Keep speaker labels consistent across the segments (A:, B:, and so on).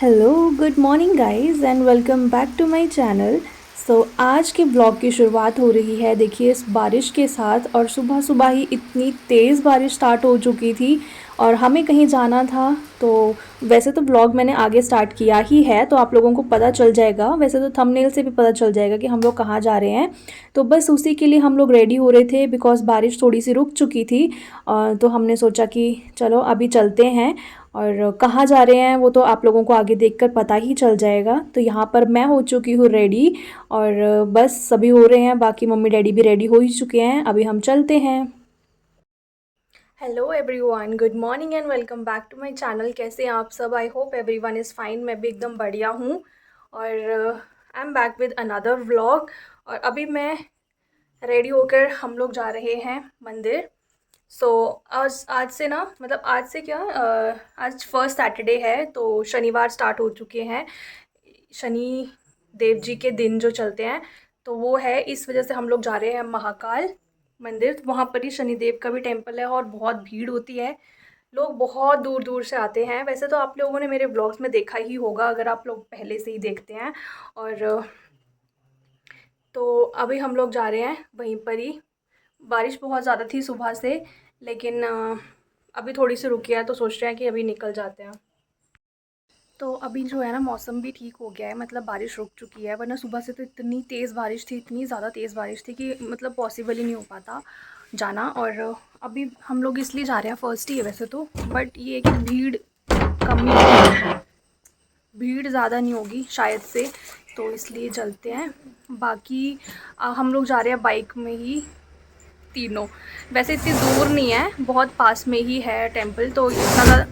A: Hello good morning guys and welcome back to my channel. आज के blog की शुरुआत हो रही है देखिए इस बारिश के साथ। और सुबह सुबह ही इतनी तेज़ बारिश स्टार्ट हो चुकी थी और हमें कहीं जाना था। तो वैसे तो ब्लॉग मैंने आगे स्टार्ट किया ही है तो आप लोगों को पता चल जाएगा, वैसे तो थंबनेल से भी पता चल जाएगा कि हम लोग कहाँ जा रहे हैं। तो बस उसी के लिए हम लोग रेडी हो रहे थे बिकॉज़ बारिश थोड़ी सी रुक चुकी थी। तो हमने सोचा कि चलो अभी चलते हैं। और कहाँ जा रहे हैं वो तो आप लोगों को आगे देखकर पता ही चल जाएगा। तो यहाँ पर मैं हो चुकी हूँ रेडी और बस सभी हो रहे हैं, बाकी मम्मी डैडी भी रेडी हो ही चुके हैं। अभी हम चलते हैं। Hello everyone, good morning and welcome back to my channel. कैसे हैं आप सब? I hope everyone is fine. मैं भी एकदम बढ़िया हूँ और I am back with another vlog. और अभी मैं रेडी होकर हम लोग जा रहे हैं मंदिर। आज आज से ना, मतलब आज से क्या, आज फर्स्ट सैटरडे है तो शनिवार स्टार्ट हो चुके हैं। शनि देव जी के दिन जो चलते हैं तो वो है, इस वजह से हम लोग जा रहे हैं महाकाल मंदिर। तो वहाँ पर ही शनिदेव का भी टेम्पल है और बहुत भीड़ होती है। लोग बहुत दूर दूर से आते हैं। वैसे तो आप लोगों ने मेरे ब्लॉग्स में देखा ही होगा अगर आप लोग पहले से ही देखते हैं। और तो अभी हम लोग जा रहे हैं वहीं पर ही। बारिश बहुत ज़्यादा थी सुबह से, लेकिन अभी थोड़ी सी रुकी है तो सोच रहे हैं कि अभी निकल जाते हैं। तो अभी जो है ना, मौसम भी ठीक हो गया है, मतलब बारिश रुक चुकी है। वरना सुबह से तो इतनी तेज़ बारिश थी, इतनी ज़्यादा तेज़ बारिश थी कि मतलब पॉसिबल ही नहीं हो पाता जाना। और अभी हम लोग इसलिए जा रहे हैं, फर्स्ट ही है वैसे तो, बट ये है कि भीड़ कम ही होगी, भीड़ ज़्यादा नहीं होगी शायद से, तो इसलिए चलते हैं। बाकी हम लोग जा रहे हैं बाइक में ही तीनों। वैसे इतनी दूर नहीं है, बहुत पास में ही है टेम्पल, तो इतना ज़्यादा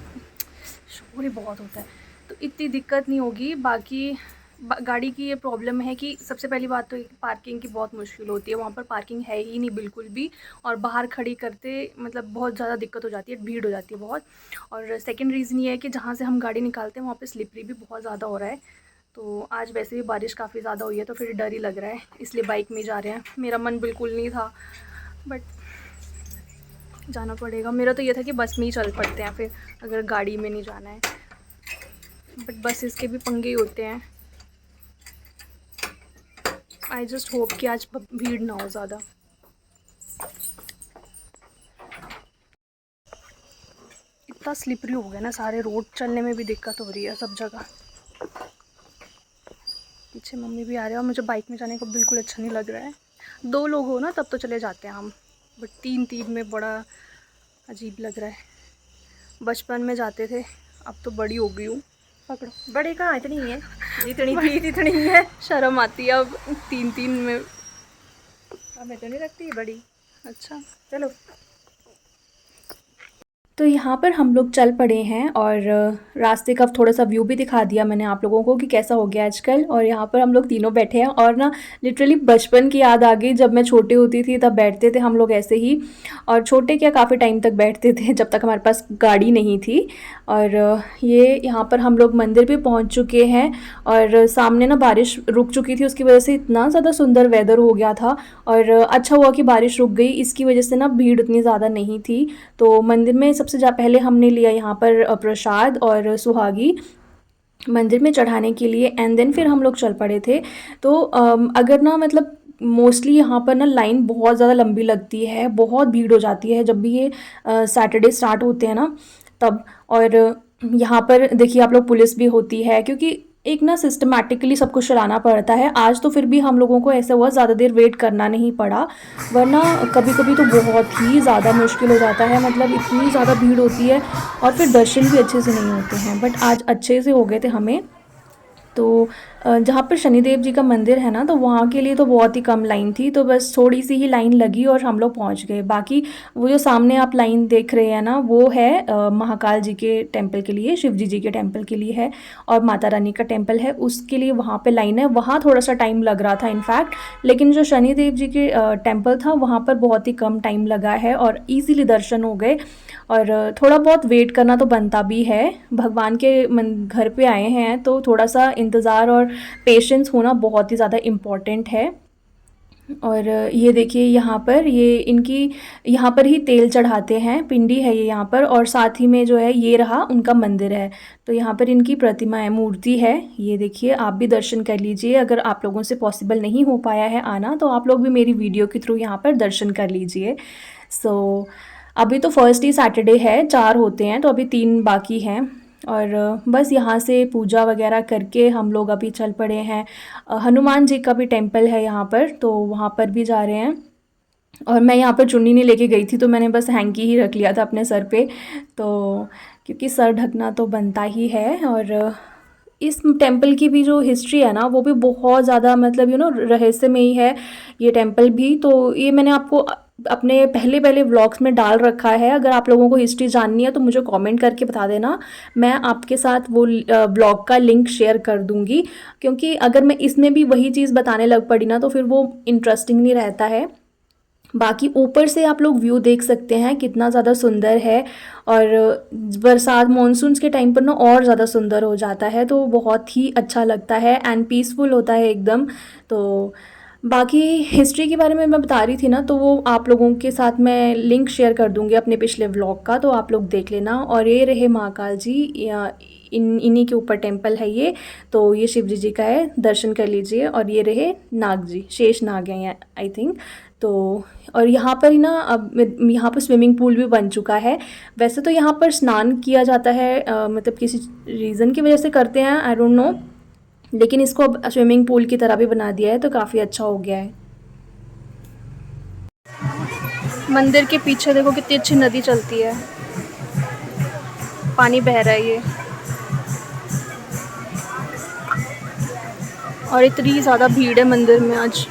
A: शोर ही बहुत होता है तो इतनी दिक्कत नहीं होगी। बाकी गाड़ी की ये प्रॉब्लम है कि सबसे पहली बात तो पार्किंग की बहुत मुश्किल होती है, वहाँ पर पार्किंग है ही नहीं बिल्कुल भी। और बाहर खड़ी करते मतलब बहुत ज़्यादा दिक्कत हो जाती है, भीड़ हो जाती है बहुत। और सेकंड रीज़न ये है कि जहाँ से हम गाड़ी निकालते हैं वहाँ पे स्लिपरी भी बहुत ज़्यादा हो रहा है। तो आज वैसे भी बारिश काफ़ी ज़्यादा हुई है तो फिर डर ही लग रहा है, इसलिए बाइक में जा रहे हैं। मेरा मन बिल्कुल नहीं था बट जाना पड़ेगा। मेरा तो ये था कि बस में ही चल पड़ते हैं फिर, अगर गाड़ी में नहीं जाना है। बट बस इसके भी पंगे ही होते हैं। आई जस्ट होप कि आज भीड़ ना हो ज़्यादा। इतना स्लिपरी हो गया ना, सारे रोड चलने में भी दिक्कत हो रही है सब जगह। पीछे मम्मी भी आ रहे हैं और मुझे बाइक में जाने को बिल्कुल अच्छा नहीं लग रहा है। दो लोग हो ना तब तो चले जाते हैं हम, बट तीन तीन में बड़ा अजीब लग रहा है। बचपन में जाते थे, अब तो बड़ी हो गई हूँ।
B: पकड़ो, बड़ी कहाँ इतनी है, जितनी थी इतनी ही है।
A: शर्म आती है अब तीन तीन में।
B: हमें तो नहीं लगती बड़ी।
A: अच्छा,
B: चलो।
A: तो यहाँ पर हम लोग चल पड़े हैं और रास्ते का थोड़ा सा व्यू भी दिखा दिया मैंने आप लोगों को कि कैसा हो गया आजकल। और यहाँ पर हम लोग तीनों बैठे हैं और ना लिटरली बचपन की याद आ गई, जब मैं छोटी होती थी तब बैठते थे हम लोग ऐसे ही। और छोटे क्या, काफ़ी टाइम तक बैठते थे जब तक हमारे पास गाड़ी नहीं थी। और ये यहाँ पर हम लोग मंदिर भी पहुँच चुके हैं और सामने ना बारिश रुक चुकी थी, उसकी वजह से इतना ज़्यादा सुंदर वेदर हो गया था। और अच्छा हुआ कि बारिश रुक गई, इसकी वजह से ना भीड़ उतनी ज़्यादा नहीं थी। तो मंदिर में सबसे पहले हमने लिया यहाँ पर प्रसाद और सुहागी मंदिर में चढ़ाने के लिए, एंड देन फिर हम लोग चल पड़े थे। तो अगर ना मतलब मोस्टली यहाँ पर ना लाइन बहुत ज़्यादा लंबी लगती है, बहुत भीड़ हो जाती है जब भी ये सैटरडे स्टार्ट होते हैं ना तब। और यहाँ पर देखिए आप लोग, पुलिस भी होती है क्योंकि एक ना सिस्टमैटिकली सब कुछ चलाना पड़ता है। आज तो फिर भी हम लोगों को ऐसा हुआ, ज़्यादा देर वेट करना नहीं पड़ा, वरना कभी कभी तो बहुत ही ज़्यादा मुश्किल हो जाता है, मतलब इतनी ज़्यादा भीड़ होती है और फिर दर्शन भी अच्छे से नहीं होते हैं। बट आज अच्छे से हो गए थे हमें। तो जहाँ पर शनिदेव जी का मंदिर है ना, तो वहाँ के लिए तो बहुत ही कम लाइन थी, तो बस थोड़ी सी ही लाइन लगी और हम लोग पहुँच गए। बाकी वो जो सामने आप लाइन देख रहे हैं ना, वो है महाकाल जी के टेम्पल के लिए, शिव जी के टेम्पल के लिए है। और माता रानी का टेम्पल है उसके लिए वहाँ पे लाइन है, वहाँ थोड़ा सा टाइम लग रहा था इनफैक्ट। लेकिन जो शनिदेव जी के टेम्पल था वहाँ पर बहुत ही कम टाइम लगा है और ईज़िली दर्शन हो गए। और थोड़ा बहुत वेट करना तो बनता भी है, भगवान के घर पे आए हैं तो थोड़ा सा इंतज़ार और पेशेंस होना बहुत ही ज़्यादा इम्पॉर्टेंट है। और ये देखिए यहाँ पर ये इनकी यहाँ पर ही तेल चढ़ाते हैं, पिंडी है ये यहाँ पर, और साथ ही में जो है ये रहा उनका मंदिर है। तो यहाँ पर इनकी प्रतिमा है, मूर्ति है। ये देखिए, आप भी दर्शन कर लीजिए। अगर आप लोगों से पॉसिबल नहीं हो पाया है आना तो आप लोग भी मेरी वीडियो के थ्रू यहाँ पर दर्शन कर लीजिए। सो अभी तो फर्स्ट ही सैटरडे है, 4 होते हैं तो अभी 3 बाकी हैं। और बस यहाँ से पूजा वगैरह करके हम लोग अभी चल पड़े हैं। हनुमान जी का भी टेम्पल है यहाँ पर, तो वहाँ पर भी जा रहे हैं। और मैं यहाँ पर चुन्नी नहीं लेके गई थी, तो मैंने बस हैंकी ही रख लिया था अपने सर पे। तो क्योंकि सर ढकना तो बनता ही है। और इस टेम्पल की भी जो हिस्ट्री है ना, वो भी बहुत ज़्यादा मतलब रहस्यमयी है ये टेम्पल भी। तो ये मैंने आपको अपने पहले पहले व्लॉग्स में डाल रखा है। अगर आप लोगों को हिस्ट्री जाननी है तो मुझे कमेंट करके बता देना, मैं आपके साथ वो व्लॉग का लिंक शेयर कर दूँगी। क्योंकि अगर मैं इसमें भी वही चीज़ बताने लग पड़ी ना तो फिर वो इंटरेस्टिंग नहीं रहता है। बाकी ऊपर से आप लोग व्यू देख सकते हैं कितना ज़्यादा सुंदर है। और बरसात मॉनसून्स के टाइम पर ना और ज़्यादा सुंदर हो जाता है, तो बहुत ही अच्छा लगता है एंड पीसफुल होता है एकदम। तो बाकी हिस्ट्री के बारे में मैं बता रही थी ना, तो वो आप लोगों के साथ मैं लिंक शेयर कर दूंगी अपने पिछले व्लॉग का, तो आप लोग देख लेना। और ये रहे महाकाल जी, या इन्हीं के ऊपर टेम्पल है ये। तो ये शिव जी का है, दर्शन कर लीजिए। और ये रहे नाग जी, शेष नाग हैं आई थिंक। तो और यहाँ पर ही ना अब यहाँ पर स्विमिंग पूल भी बन चुका है। वैसे तो यहाँ पर स्नान किया जाता है, मतलब किसी रीज़न की वजह से करते हैं, आई डोंट नो। लेकिन इसको अब स्विमिंग पूल की तरह भी बना दिया है, तो काफ़ी अच्छा हो गया है। मंदिर के पीछे देखो कितनी अच्छी नदी चलती है, पानी बह रहा है ये। और इतनी ज़्यादा भीड़ है मंदिर में आज।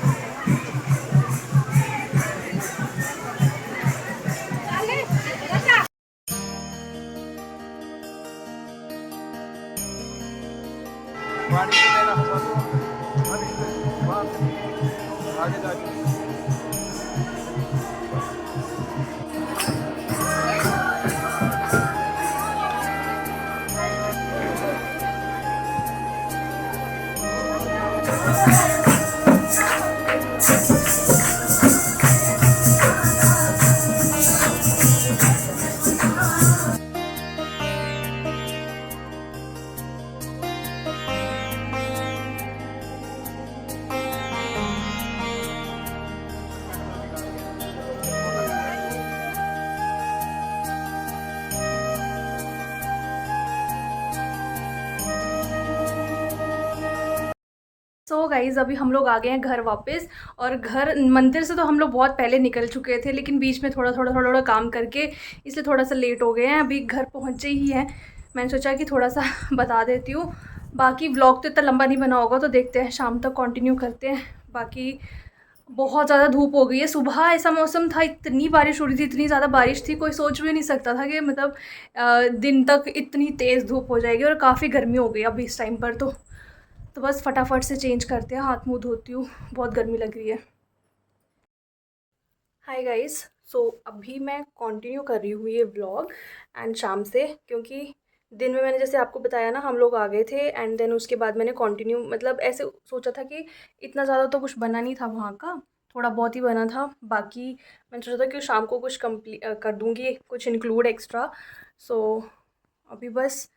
A: सो गाइज़, अभी हम लोग आ गए हैं घर वापस। और घर मंदिर से तो हम लोग बहुत पहले निकल चुके थे, लेकिन बीच में थोड़ा काम करके इसलिए थोड़ा सा लेट हो गए हैं। अभी घर पहुँचे ही हैं, मैंने सोचा कि थोड़ा सा बता देती हूँ। बाकी व्लॉग तो इतना लंबा नहीं बना होगा, तो देखते हैं शाम तक कंटिन्यू करते हैं। बाकी बहुत ज़्यादा धूप हो गई है। सुबह ऐसा मौसम था, इतनी बारिश हो रही थी, इतनी ज़्यादा बारिश थी, कोई सोच भी नहीं सकता था कि मतलब दिन तक इतनी तेज़ धूप हो जाएगी। और काफ़ी गर्मी हो गई अभी इस टाइम पर। तो बस फटाफट से चेंज करते हैं, हाथ मुँह धोती हूँ, बहुत गर्मी लग रही है। हाय गाइस, सो अभी मैं कंटिन्यू कर रही हूँ ये व्लॉग एंड शाम से, क्योंकि दिन में मैंने जैसे आपको बताया ना हम लोग आ गए थे एंड देन उसके बाद मैंने कंटिन्यू मतलब ऐसे सोचा था कि इतना ज़्यादा तो कुछ बना नहीं था वहाँ का, थोड़ा बहुत ही बना था। बाकी मैंने सोचा था कि शाम को कुछ कर दूँगी, कुछ इंक्लूड एक्स्ट्रा। सो अभी बस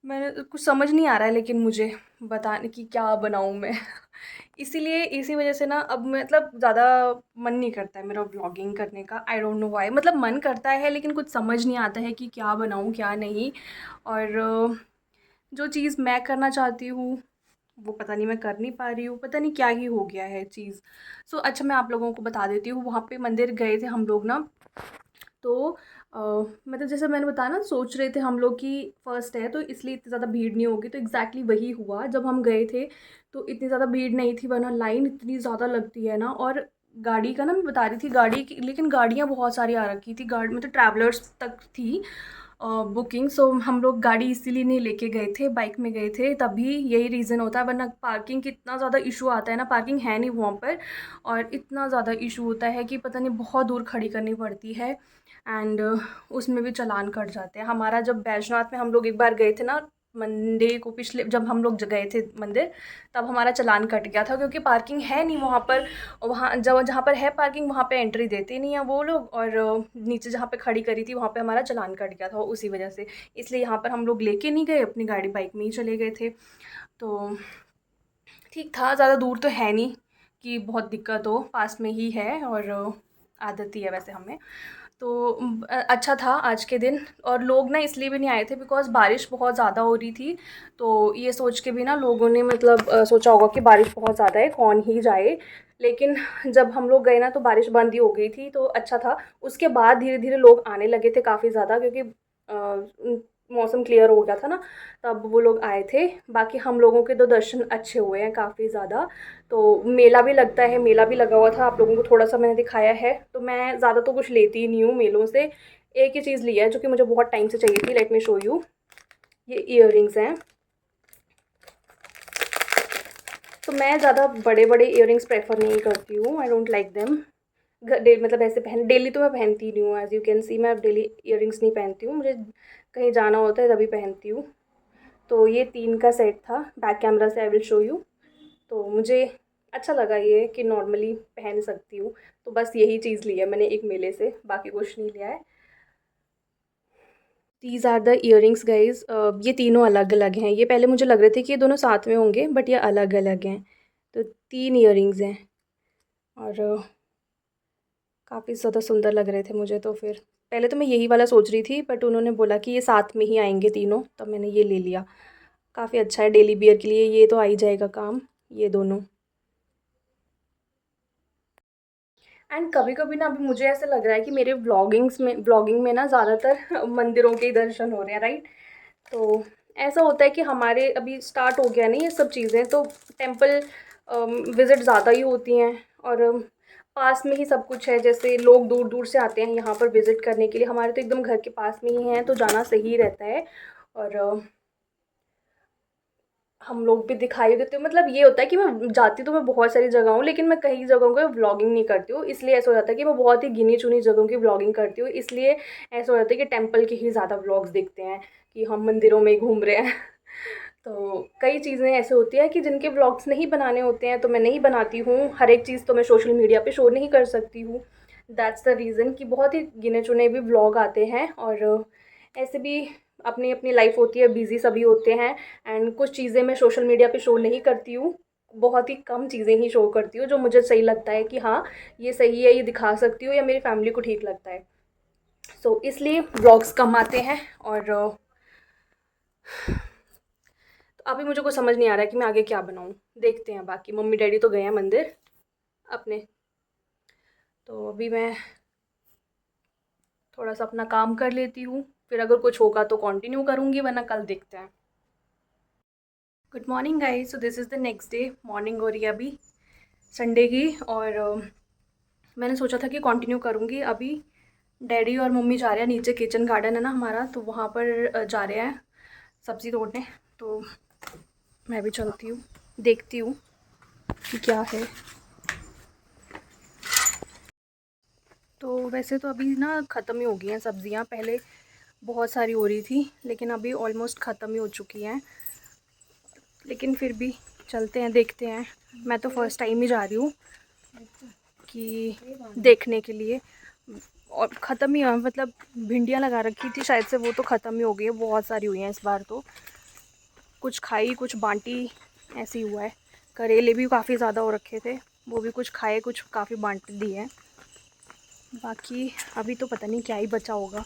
A: मैंने कुछ समझ नहीं आ रहा है, लेकिन मुझे बताने की क्या बनाऊँ मैं इसीलिए इसी वजह से ना अब मतलब ज़्यादा मन नहीं करता है मेरा व्लॉगिंग करने का। आई डोंट नो व्हाई, मतलब मन करता है लेकिन कुछ समझ नहीं आता है कि क्या बनाऊँ क्या नहीं। और जो चीज़ मैं करना चाहती हूँ वो पता नहीं मैं कर नहीं पा रही हूँ, पता नहीं क्या ही हो गया है चीज़। सो अच्छा, मैं आप लोगों को बता देती हूँ, वहाँ पे मंदिर गए थे हम लोग ना। तो मतलब जैसे मैंने बताया ना, सोच रहे थे हम लोग कि फ़र्स्ट है तो इसलिए इतनी ज़्यादा भीड़ नहीं होगी, तो एग्जैक्टली वही हुआ। जब हम गए थे तो इतनी ज़्यादा भीड़ नहीं थी, वरना लाइन इतनी ज़्यादा लगती है ना। और गाड़ी का ना मैं बता रही थी, गाड़ी की लेकिन गाड़ियाँ बहुत सारी आ रखी थी, गाड़ी मतलब ट्रैवलर्स तक थी बुकिंग। सो हम लोग गाड़ी इसीलिए नहीं लेके गए थे, बाइक में गए थे, तभी यही रीज़न होता है। वरना पार्किंग की इतना ज़्यादा इशू आता है ना, पार्किंग है नहीं वहाँ पर। और इतना ज़्यादा इशू होता है कि पता नहीं बहुत दूर खड़ी करनी पड़ती है एंड उसमें भी चालान कट जाते हैं। हमारा जब बैजनाथ में हम लोग एक बार गए थे ना, मंडे को पिछले जब हम लोग गए थे मंदिर, तब हमारा चालान कट गया था क्योंकि पार्किंग है नहीं वहाँ पर। वहाँ जहाँ पर है पार्किंग वहाँ पे एंट्री देते नहीं है वो लोग, और नीचे जहाँ पे खड़ी करी थी वहाँ पे हमारा चालान कट गया था उसी वजह से। इसलिए यहाँ पर हम लोग लेके नहीं गए, अपनी गाड़ी बाइक में ही चले गए थे। तो ठीक था, ज़्यादा दूर तो है नहीं कि बहुत दिक्कत हो, पास में ही है और आदत ही है वैसे हमें। तो अच्छा था आज के दिन। और लोग ना इसलिए भी नहीं आए थे बिकॉज़ बारिश बहुत ज़्यादा हो रही थी। तो ये सोच के भी ना लोगों ने मतलब सोचा होगा कि बारिश बहुत ज़्यादा है, कौन ही जाए। लेकिन जब हम लोग गए ना तो बारिश बंद ही हो गई थी, तो अच्छा था। उसके बाद धीरे-धीरे लोग आने लगे थे काफ़ी ज़्यादा, क्योंकि मौसम क्लियर हो गया था ना, तब वो लोग आए थे। बाकी हम लोगों के तो दर्शन अच्छे हुए हैं काफ़ी ज़्यादा। तो मेला भी लगता है, मेला भी लगा हुआ था, आप लोगों को थोड़ा-सा मैंने दिखाया है। तो मैं ज़्यादा तो कुछ लेती ही नहीं हूँ मेलों से। एक ही चीज़ लिया है जो कि मुझे बहुत टाइम से चाहिए थी, लेट मी शो यू। ये इयररिंग्स हैं। तो मैं ज़्यादा बड़े-बड़े इयररिंग्स प्रेफ़र नहीं करती हूँ, आई डोंट लाइक देम। मतलब ऐसे पहन डेली तो मैं पहनती नहीं हूँ, एज़ यू कैन सी मैं डेली इयररिंग्स नहीं पहनती हूँ, मुझे कहीं जाना होता है तभी पहनती हूँ। तो ये 3 का सेट था, बैक कैमरा से आई विल शो यू। तो मुझे अच्छा लगा ये कि नॉर्मली पहन सकती हूँ। तो बस यही चीज़ ली है मैंने एक मेले से, बाकी कुछ नहीं लिया है। These are the earrings guys. ये तीनों अलग-अलग हैं। ये पहले मुझे लग रहे थे कि ये दोनों साथ में होंगे, बट ये अलग-अलग हैं। तो 3 इयररिंग्स हैं और काफ़ी ज़्यादा सुंदर लग रहे थे मुझे तो फिर। पहले तो मैं यही वाला सोच रही थी, बट उन्होंने बोला कि ये साथ में ही आएँगे तीनों, तब मैंने ये ले लिया। काफ़ी अच्छा है डेली वियर के लिए, ये तो आ ही जाएगा काम, ये दोनों। एंड कभी-कभी ना अभी मुझे ऐसा लग रहा है कि मेरे व्लॉगिंग में ना ज़्यादातर मंदिरों के ही दर्शन हो रहे हैं, राइट? तो ऐसा होता है कि हमारे अभी स्टार्ट हो गया ना ये सब चीज़ें, तो टेंपल विज़िट ज़्यादा ही होती हैं। और पास में ही सब कुछ है, जैसे लोग दूर-दूर से आते हैं यहाँ पर विज़िट करने के लिए। हमारे तो एकदम घर के पास में ही है, तो जाना सही रहता है। और हम लोग भी दिखाई देते हो, मतलब ये होता है कि मैं जाती तो मैं बहुत सारी जगह हूँ, लेकिन मैं कई जगहों पे व्लॉगिंग नहीं करती हूँ। इसलिए ऐसा हो जाता है कि मैं बहुत ही गिनी-चुनी जगहों की व्लॉगिंग करती हूँ। इसलिए ऐसा हो जाता है कि टेंपल के ही ज़्यादा व्लॉग्स देखते हैं कि हम मंदिरों में ही घूम रहे हैं। तो कई चीज़ें ऐसे होती हैं कि जिनके व्लॉग्स नहीं बनाने होते हैं, तो मैं नहीं बनाती हूँ। हर एक चीज़ तो मैं सोशल मीडिया पे शो नहीं कर सकती हूँ। दैट्स द रीज़न कि बहुत ही गिने-चुने भी व्लॉग आते हैं। और ऐसे भी अपनी-अपनी लाइफ़ होती है, बिज़ी सभी होते हैं। एंड कुछ चीज़ें मैं सोशल मीडिया पे शो नहीं करती हूँ। बहुत ही कम चीज़ें ही शो करती हूँ जो मुझे सही लगता है कि हाँ, ये सही है, ये दिखा सकती हूँ या मेरी फैमिली को ठीक लगता है। सो इसलिए व्लॉग्स कम आते हैं। और तो अभी मुझे कुछ समझ नहीं आ रहा है कि मैं आगे क्या बनाऊँ। देखते हैं, बाकी मम्मी डैडी तो गए हैं मंदिर अपने। तो अभी मैं थोड़ा-सा अपना काम कर लेती हूँ, फिर अगर कुछ होगा तो कंटिन्यू करूँगी, वरना कल देखते हैं। Good morning guys. So this is the next day. Morning हो रही है अभी संडे की। और मैंने सोचा था कि कंटिन्यू करूँगी। अभी डैडी और मम्मी जा रहे हैं नीचे, किचन गार्डन है ना हमारा, तो वहाँ पर जा रहे हैं सब्ज़ी तोड़ने। तो मैं भी चलती हूँ, देखती हूँ कि क्या है। तो वैसे तो अभी ना ख़त्म ही हो गई हैं सब्ज़ियाँ, पहले बहुत सारी हो रही थी, लेकिन अभी ऑलमोस्ट ख़त्म ही हो चुकी हैं। लेकिन फिर भी चलते हैं, देखते हैं। मैं तो फ़र्स्ट टाइम ही जा रही हूँ कि देखने के लिए। और ख़त्म ही है, मतलब भिंडियाँ लगा रखी थी शायद से, वो तो ख़त्म ही हो गई है। बहुत सारी हुई हैं इस बार तो, कुछ खाई कुछ बांटी, ऐसे ही हुआ है। करेले भी काफ़ी ज़्यादा हो रखे थे, वो भी कुछ खाए कुछ काफ़ी बांट दिए हैं। बाकी अभी तो पता नहीं क्या ही बचा होगा।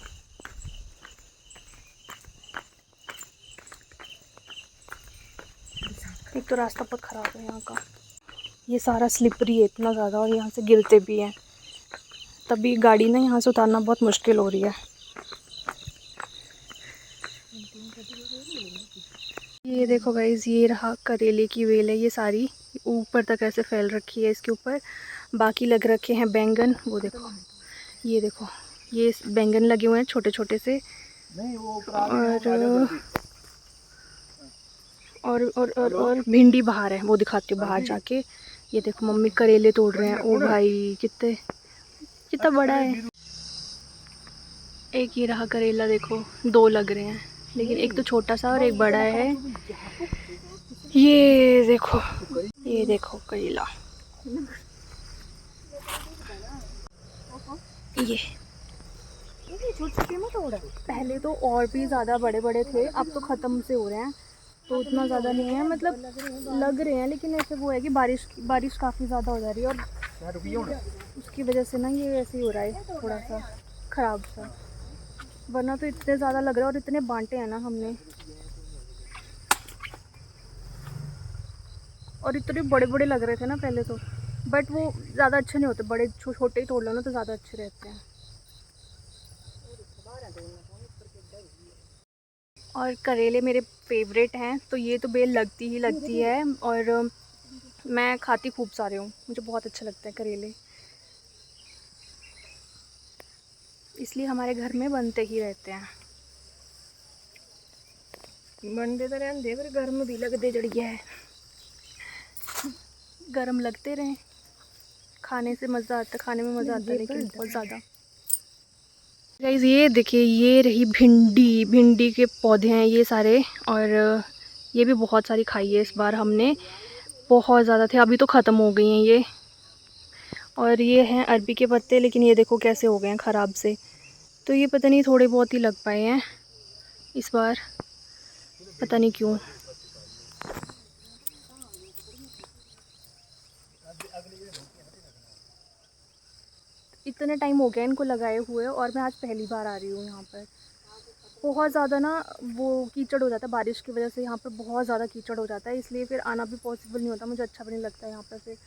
A: एक तो रास्ता बहुत ख़राब है यहाँ का, ये सारा स्लिपरी है इतना ज़्यादा, और यहाँ से गिरते भी हैं, तभी गाड़ी ना यहाँ से उतारना बहुत मुश्किल हो रही है। ये देखो गाइज़, ये रहा करेले की वेल है, ये सारी ऊपर तक ऐसे फैल रखी है इसके ऊपर। बाकी लग रखे हैं बैंगन, वो देखो, ये देखो, ये बैंगन लगे हुए हैं छोटे छोटे से। और भिंडी बाहर है, वो दिखाती हूँ बाहर जाके। ये देखो मम्मी करेले तोड़ रहे हैं। ओ भाई, कितने कितना बड़ा है। एक ये रहा करेला, देखो 2 लग रहे हैं। लेकिन एक तो छोटा सा और एक बड़ा है। ये देखो, ये देखो करेला, ये पहले तो और भी ज़्यादा बड़े बड़े थे, अब तो ख़त्म से हो रहे हैं, तो उतना ज़्यादा नहीं है, मतलब लग रहे हैं, लेकिन ऐसे वो है कि बारिश काफ़ी ज़्यादा हो जा रही है और उसकी वजह से ना ये ऐसे ही हो रहा है थोड़ा सा ख़राब सा, वरना तो इतने ज़्यादा लग रहा है और इतने बांटे हैं ना हमने, और इतने बड़े बड़े लग रहे थे ना पहले तो, बट वो ज़्यादा अच्छे नहीं होते, बड़े छोटे ही तोड़ लो ना तो ज़्यादा अच्छे रहते हैं। और करेले मेरे फेवरेट हैं, तो ये तो बेल लगती ही लगती है, और मैं खाती खूब सारे हूँ, मुझे बहुत अच्छा लगता है करेले, इसलिए हमारे घर में बनते ही रहते हैं। बनते तो रहते पर घर में भी लगते जड़िया है, गर्म लगते रहें, खाने से मज़ा आता, खाने में मज़ा आता है, लेकिन बहुत ज़्यादा। गाइस ये देखिए, ये रही भिंडी के पौधे हैं ये सारे, और ये भी बहुत सारी खाई है इस बार हमने, बहुत ज़्यादा थे, अभी तो ख़त्म हो गई हैं ये। और ये हैं अरबी के पत्ते, लेकिन ये देखो कैसे हो गए हैं ख़राब से, तो ये पता नहीं थोड़े बहुत ही लग पाए हैं इस बार, पता नहीं क्यों। इतने टाइम हो गया इनको लगाए हुए, और मैं आज पहली बार आ रही हूँ यहाँ पर। बहुत ज़्यादा ना वो कीचड़ हो जाता है बारिश की वजह से, यहाँ पर बहुत ज़्यादा कीचड़ हो जाता है, इसलिए फिर आना भी पॉसिबल नहीं होता, मुझे अच्छा भी नहीं लगता यहाँ पर फिर,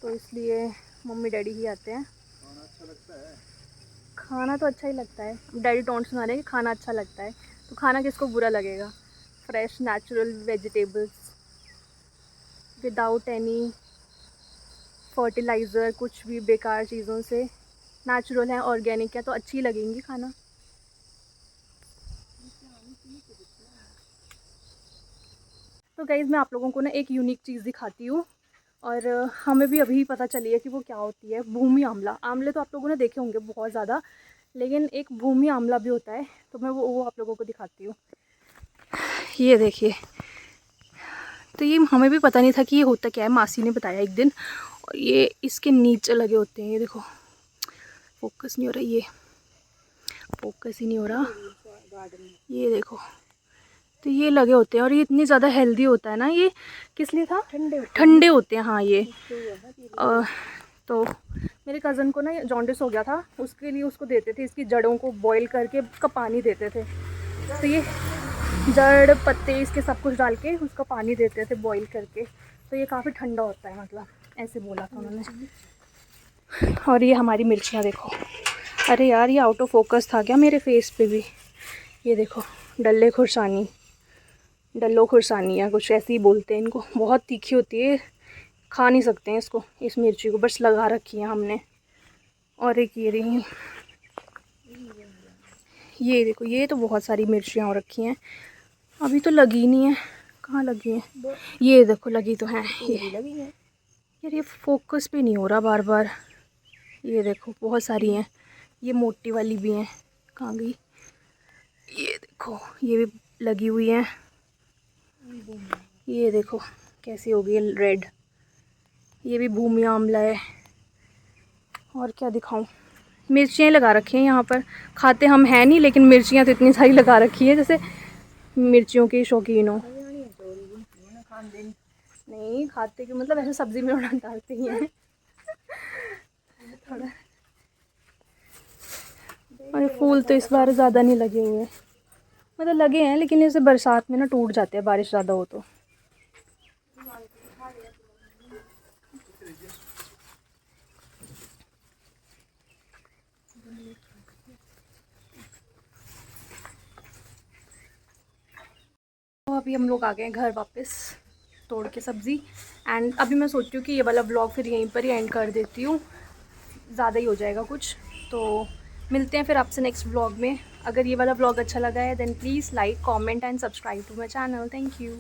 A: तो इसलिए मम्मी डैडी ही आते हैं। खाना तो अच्छा ही लगता है, डैडी टोंट सुना रहे हैं कि खाना अच्छा लगता है, तो खाना किसको बुरा लगेगा, fresh natural vegetables without any fertiliser, कुछ भी बेकार चीज़ों से, नेचुरल है, ऑर्गेनिक है, तो अच्छी लगेंगी खाना। तो गाइज़ मैं आप लोगों को ना एक यूनिक चीज़ दिखाती हूँ, और हमें भी अभी पता चली है कि वो क्या होती है, भूमि आंवला। आंवले तो आप लोगों ने देखे होंगे बहुत ज़्यादा, लेकिन एक भूमि आंवला भी होता है, तो मैं वो आप लोगों को दिखाती हूँ। ये देखिए, तो ये हमें भी पता नहीं था कि ये होता क्या है, मासी ने बताया एक दिन, और ये इसके नीचे लगे होते हैं, ये देखो, फोकस नहीं हो रहा, ये फोकस ही नहीं हो रहा, ये देखो, तो ये लगे होते हैं, और ये इतनी ज़्यादा हेल्दी होता है ना, ये किस लिए था, ठंडे होते हैं, हाँ ये तो मेरे कज़न को ना जॉन्डिस हो गया था, उसके लिए उसको देते थे, इसकी जड़ों को बॉईल करके उसका पानी देते थे, तो ये जड़ पत्ते इसके सब कुछ डाल के उसका पानी देते थे बॉईल करके, तो ये काफ़ी ठंडा होता है, मतलब ऐसे बोला था उन्होंने। और ये हमारी मिर्चियाँ देखो, अरे यार ये आउट ऑफ फोकस था क्या मेरे फेस पे भी, ये देखो, डल्ले खुरसानी, डल्लो खुरसानी या कुछ ऐसे ही बोलते हैं इनको, बहुत तीखी होती है, खा नहीं सकते हैं इसको, इस मिर्ची को, बस लगा रखी है हमने। और एक ये रही, ये देखो, ये तो बहुत सारी मिर्चियाँ हो रखी हैं, अभी तो लगी नहीं है, कहाँ लगी है, ये देखो लगी तो है, ये यार ये फोकस पे नहीं हो रहा बार बार, ये देखो बहुत सारी हैं, ये मोटी वाली भी हैं, कहाँ गई, ये देखो ये भी लगी हुई हैं, ये देखो कैसी हो गई रेड, ये भी भूमि आंवला है। और क्या दिखाऊं, मिर्चियाँ लगा रखी हैं यहाँ पर, खाते हम हैं नहीं, लेकिन मिर्चियाँ तो इतनी सारी लगा रखी है, जैसे मिर्चियों के शौकीन हो। नहीं खाते, कि मतलब ऐसे सब्जी में उड़ा डालते ही हैं थोड़ा। और फूल तो इस बार ज़्यादा नहीं लगे हुए, मतलब लगे हैं, लेकिन जैसे बरसात में ना टूट जाते हैं, बारिश ज़्यादा हो तो। तो अभी हम लोग आ गए हैं घर वापस, तोड़ के सब्ज़ी, एंड अभी मैं सोच रही हूँ कि ये वाला व्लॉग फिर यहीं पर ही एंड कर देती हूँ, ज़्यादा ही हो जाएगा कुछ, तो मिलते हैं फिर आपसे नेक्स्ट व्लॉग में। अगर ये वाला व्लॉग अच्छा लगा है then please like, comment and subscribe to my channel. Thank you.